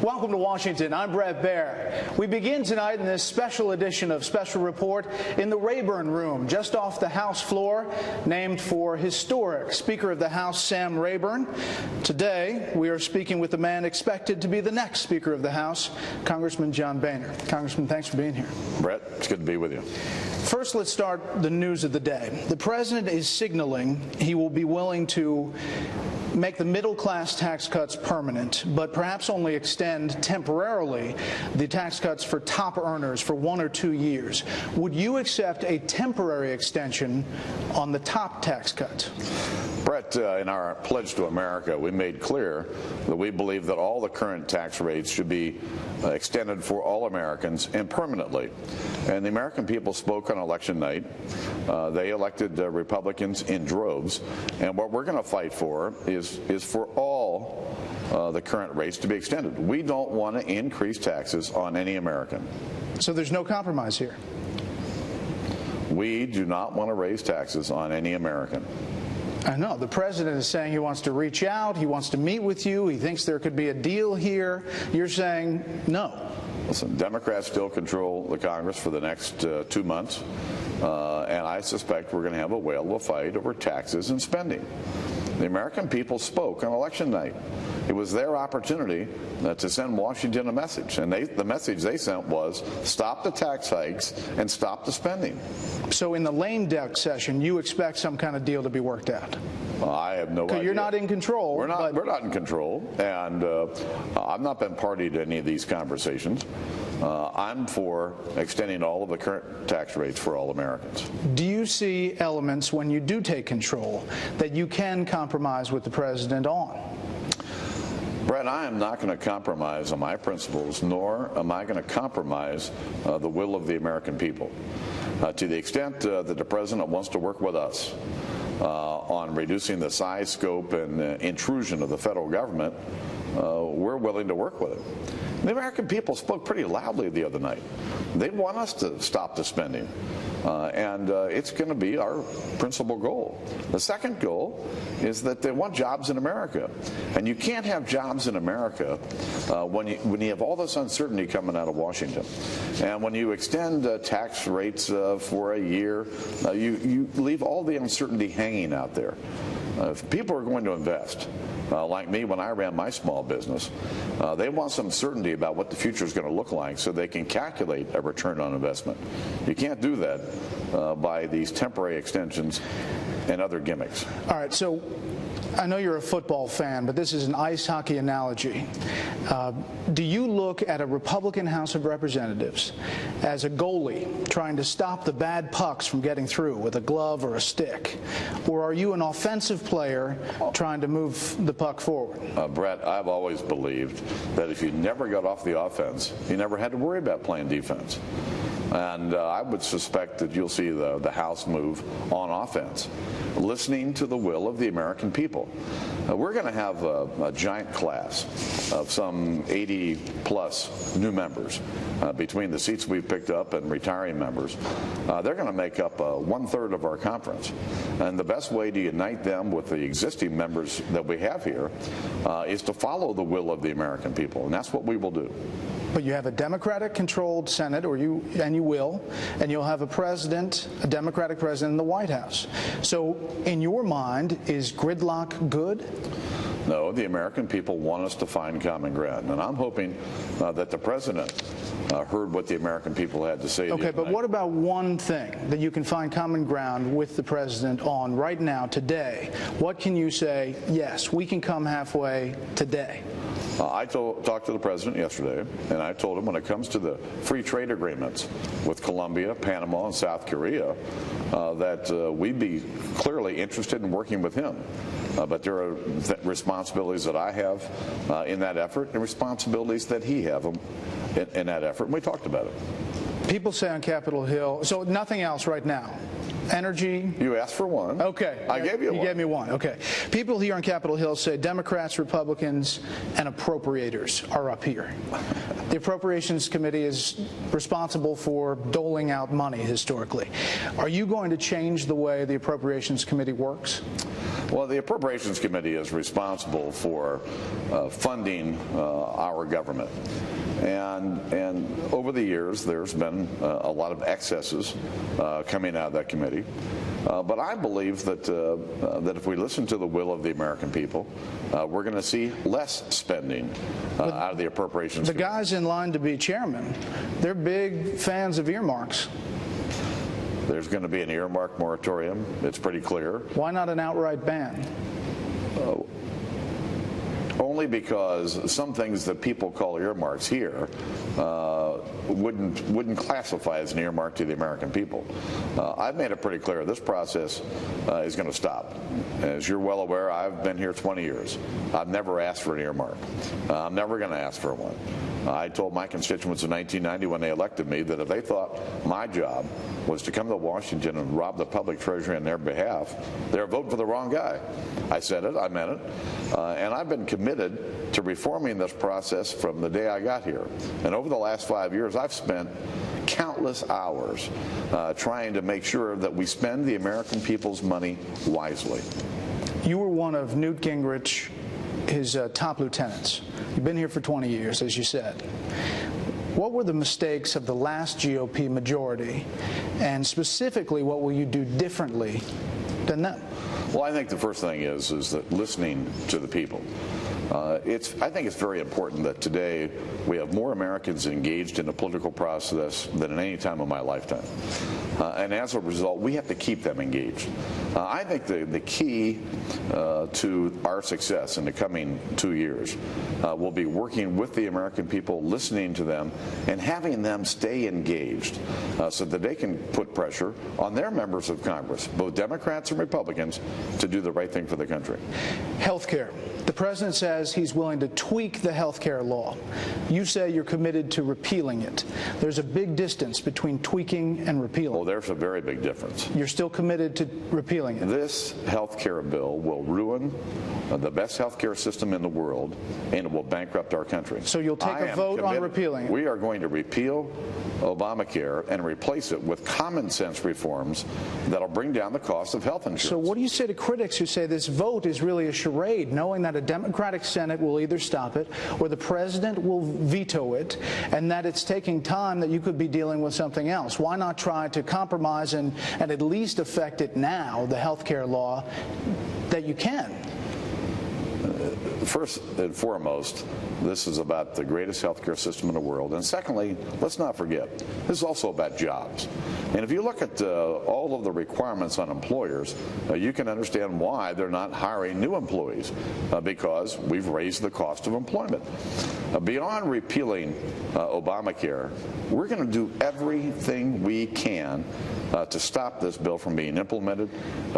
Welcome to Washington. I'm Brett Baer. We begin tonight in this special edition of Special Report in the Rayburn Room, just off the House floor, named for historic Speaker of the House Sam Rayburn. Today, we are speaking with the man expected to be the next Speaker of the House, Congressman John Boehner. Congressman, thanks for being here. Brett, it's good to be with you. First, let's start the news of the day. The president is signaling he will be willing to make the middle-class tax cuts permanent, but perhaps only extend temporarily the tax cuts for top earners for 1 or 2 years. Would you accept a temporary extension on the top tax cut? Brett, in our Pledge to America, we made clear that we believe that all the current tax rates should be extended for all Americans and permanently. And the American people spoke on election night. They elected Republicans in droves. And what we're going to fight for is for all the current rates to be extended. We don't want to increase taxes on any American. So there's no compromise here? We do not want to raise taxes on any American. I know. The president is saying he wants to reach out, he wants to meet with you, he thinks there could be a deal here. You're saying no. Listen, Democrats still control the Congress for the next 2 months, and I suspect we're going to have a whale of a fight over taxes and spending. The American people spoke on election night. It was their opportunity to send Washington a message, and the message they sent was stop the tax hikes and stop the spending. So in the lame duck session, you expect some kind of deal to be worked out? I have no idea. You're not in control. We're not in control, and I've not been party to any of these conversations. I'm for extending all of the current tax rates for all Americans. Do you see elements when you do take control that you can compromise with the president on? Brett, I am not going to compromise on my principles, nor am I going to compromise the will of the American people. To the extent that the president wants to work with us on reducing the size, scope, and intrusion of the federal government, we're willing to work with it. The American people spoke pretty loudly the other night. They want us to stop the spending, and it's going to be our principal goal. The second goal is that they want jobs in America, and you can't have jobs in America when you have all this uncertainty coming out of Washington. And when you extend tax rates for a year, you leave all the uncertainty hanging out there. If people are going to invest, like me when I ran my small business, they want some certainty about what the future is going to look like so they can calculate a return on investment. You can't do that by these temporary extensions and other gimmicks. All right, so I know you're a football fan, but this is an ice hockey analogy. Do you look at a Republican House of Representatives as a goalie trying to stop the bad pucks from getting through with a glove or a stick? Or are you an offensive player trying to move the puck forward? Brett, I've always believed that if you never got off the offense, you never had to worry about playing defense. And I would suspect that you'll see the House move on offense, listening to the will of the American people. We're going to have a giant class of some 80-plus new members between the seats we've picked up and retiring members. They're going to make up 1/3 of our conference. And the best way to unite them with the existing members that we have here is to follow the will of the American people, and that's what we will do. But you have a Democratic-controlled Senate, and you will, and you'll have a president, a Democratic president in the White House. So in your mind, is gridlock good? No, the American people want us to find common ground, and I'm hoping that the president heard what the American people had to say. Okay, but what about one thing that you can find common ground with the president on right now, today? What can you say, yes, we can come halfway today? I talked to the president yesterday, and I told him when it comes to the free trade agreements with Colombia, Panama, and South Korea, that we'd be clearly interested in working with him. But there are responsibilities that I have in that effort and responsibilities that he has in that effort, and we talked about it. People say on Capitol Hill, so nothing else right now. Energy. You asked for one. Okay. I gave you one. You gave me one. Okay. People here on Capitol Hill say Democrats, Republicans, and appropriators are up here. The Appropriations Committee is responsible for doling out money historically. Are you going to change the way the Appropriations Committee works? Well, the Appropriations Committee is responsible for funding our government. And over the years, there's been a lot of excesses coming out of that committee. But I believe that if we listen to the will of the American people, we're going to see less spending out of the Appropriations Committee. The guys in line to be chairman, they're big fans of earmarks. There's going to be an earmark moratorium. It's pretty clear. Why not an outright ban? Only because some things that people call earmarks here wouldn't classify as an earmark to the American people. I've made it pretty clear this process is going to stop. As you're well aware, I've been here 20 years. I've never asked for an earmark. I'm never going to ask for one. I told my constituents in 1990 when they elected me that if they thought my job was to come to Washington and rob the public treasury on their behalf, they're voting for the wrong guy. I said it, I meant it, and I've been committed to reforming this process from the day I got here. And over the last 5 years, I've spent countless hours trying to make sure that we spend the American people's money wisely. You were one of Newt Gingrich, his top lieutenants. You've been here for 20 years, as you said. What were the mistakes of the last GOP majority, and specifically, what will you do differently than them? Well, I think the first thing is that listening to the people. I think it's very important that today we have more Americans engaged in the political process than at any time in my lifetime. And as a result, we have to keep them engaged. I think the key to our success in the coming 2 years will be working with the American people, listening to them, and having them stay engaged so that they can put pressure on their members of Congress, both Democrats and Republicans, to do the right thing for the country. Health care. The president says he's willing to tweak the health care law. You say you're committed to repealing it. There's a big distance between tweaking and repealing. Oh, there's a very big difference. You're still committed to repealing it? This health care bill will ruin the best health care system in the world, and it will bankrupt our country. So you'll take a vote on repealing it? We are going to repeal Obamacare and replace it with common sense reforms that'll bring down the cost of health insurance. So what do you say to critics who say this vote is really a charade, knowing that a Democratic Senate will either stop it or the president will veto it, and that it's taking time, that you could be dealing with something else? Why not try to compromise and at least affect it now, the health care law, that you can? First and foremost, this is about the greatest healthcare system in the world. And secondly, let's not forget, this is also about jobs. And if you look at all of the requirements on employers, you can understand why they're not hiring new employees, because we've raised the cost of employment. Beyond repealing Obamacare, we're going to do everything we can to stop this bill from being implemented,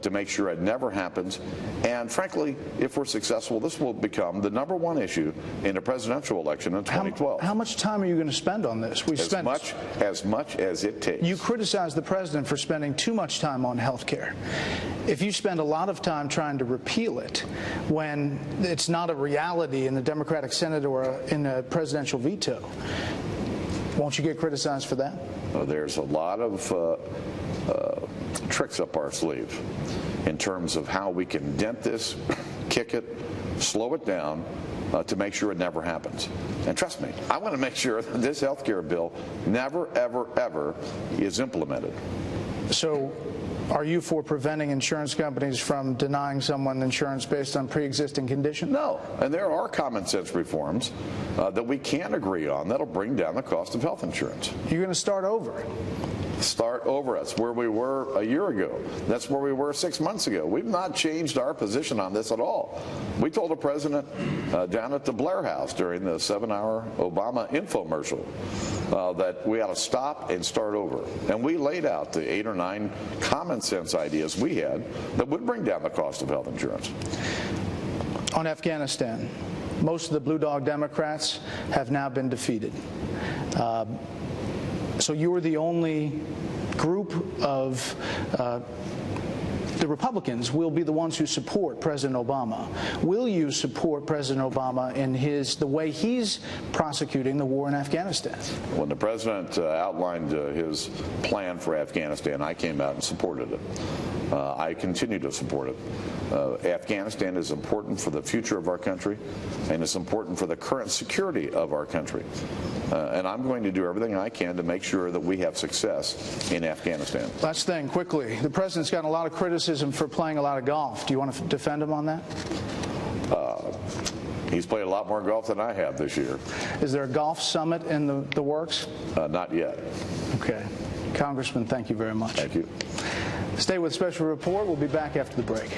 to make sure it never happens. And frankly, if we're successful, this will become the #1 issue in the presidential election in 2012. How much time are you going to spend on this? As much as it takes. You criticize the president for spending too much time on health care. If you spend a lot of time trying to repeal it when it's not a reality in the Democratic Senate or in a presidential veto, won't you get criticized for that? There's a lot of tricks up our sleeve in terms of how we can dent this, kick it, slow it down, to make sure it never happens. And trust me, I want to make sure that this health care bill never, ever, ever is implemented. So are you for preventing insurance companies from denying someone insurance based on pre-existing condition? No. And there are common sense reforms that we can agree on that'll bring down the cost of health insurance. You're going to start over? Start over. That's where we were a year ago. That's where we were 6 months ago. We've not changed our position on this at all. We told the president down at the Blair House during the 7-hour Obama infomercial that we ought to stop and start over. And we laid out the 8 or 9 common sense ideas we had that would bring down the cost of health insurance. On Afghanistan, most of the Blue Dog Democrats have now been defeated. So you are the only group of the Republicans will be the ones who support President Obama. Will you support President Obama in the way he's prosecuting the war in Afghanistan? When the president outlined his plan for Afghanistan, I came out and supported it. I continue to support it. Afghanistan is important for the future of our country, and it's important for the current security of our country. And I'm going to do everything I can to make sure that we have success in Afghanistan. Last thing, quickly. The president's gotten a lot of criticism for playing a lot of golf. Do you want to defend him on that? He's played a lot more golf than I have this year. Is there a golf summit in the works? Not yet. Okay. Congressman, thank you very much. Thank you. Stay with Special Report. We'll be back after the break.